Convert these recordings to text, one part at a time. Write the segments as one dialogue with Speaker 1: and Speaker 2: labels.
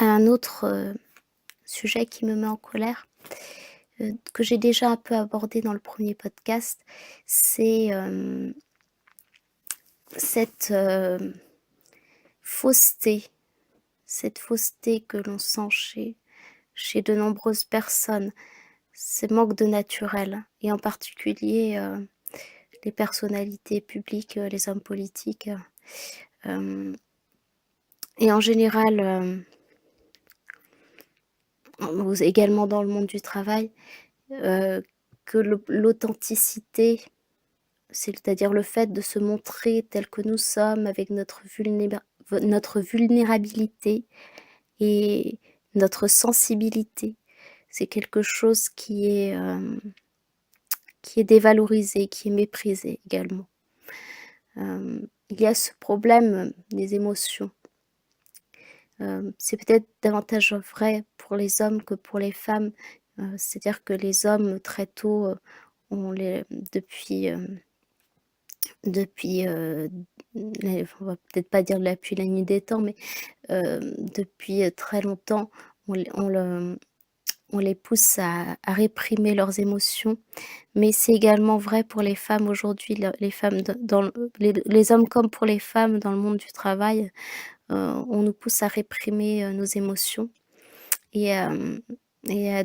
Speaker 1: Un autre, sujet qui me met en colère, que j'ai déjà un peu abordé dans le premier podcast, c'est, cette, fausseté cette fausseté que l'on sent chez de nombreuses personnes, ce manque de naturel et en particulier, les personnalités publiques, les hommes politiques, hem et en général, ou également dans le monde du travail, que l'authenticité, c'est-à-dire le fait de se montrer tel que nous sommes avec notre vulnérabilité et notre sensibilité, c'est quelque chose qui est dévalorisé, qui est méprisé également. Il y a ce problème des émotions. C'est peut-être davantage vrai pour les hommes que pour les femmes, c'est-à-dire que les hommes très tôt, ont les depuis, les on va peut-être pas dire depuis la nuit des temps, mais, depuis, très longtemps, on les on le on les pousse à réprimer leurs émotions. Mais c'est également vrai pour les femmes aujourd'hui, le les femmes dans les hommes comme pour les femmes dans le monde du travail, on nous pousse à réprimer, nos émotions et et à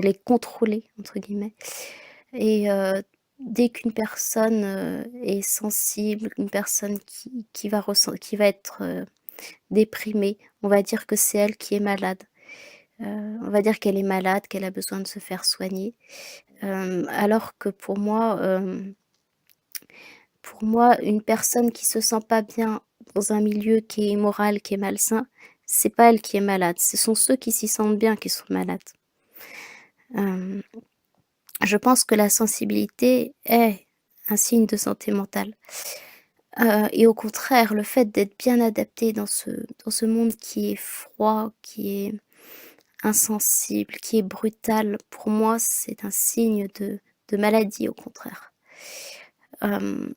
Speaker 1: les «contrôler» entre guillemets et dès qu'une personne, est sensible, une personne qui va être, déprimée, on va dire que c'est elle qui est malade. On va dire qu'elle est malade, qu'elle a besoin de se faire soigner, alors que pour moi, une personne qui se sent pas bien dans un milieu qui est immoral, qui est malsain, c'est pas elle qui est malade, ce sont ceux qui s'y sentent bien qui sont malades. Hem, je pense que la sensibilité est un signe de santé mentale, et au contraire, le fait d'être bien adapté dans ce monde qui est froid, qui est insensible, qui est brutal, pour moi, c'est un signe de maladie, au contraire. Hem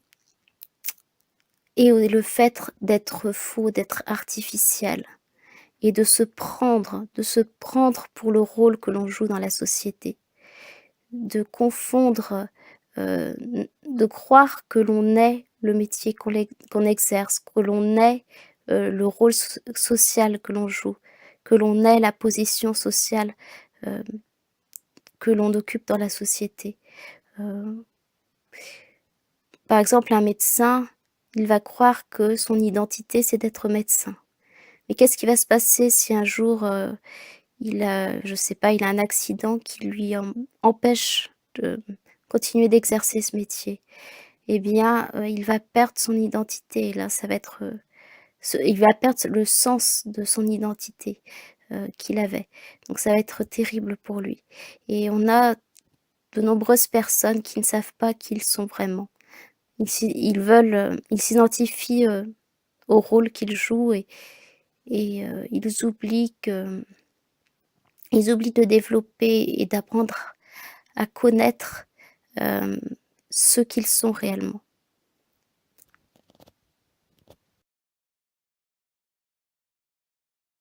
Speaker 1: Et le fait d'être faux, d'être artificiel et de se prendre pour le rôle que l'on joue dans la société, de confondre, de croire que l'on est le métier qu'on exerce, que l'on est, le rôle social que l'on joue, que l'on est la position sociale, hem, que l'on occupe dans la société. Heu, Par exemple, un médecin, il va croire que son identité, c'est d'être médecin. Mais qu'est-ce qui va se passer si un jour, je sais pas, il a un accident qui lui empêche de continuer d'exercer ce métier? Eh bien, il va perdre son identité et là, ça va être, il va perdre le sens de son identité, qu'il avait. Donc ça va être terrible pour lui et on a de nombreuses personnes qui ne savent pas qui ils sont vraiment. Ils s'identifient, au rôle qu'ils jouent et ils oublient de développer et d'apprendre à connaître, hem, ce qu'ils sont réellement.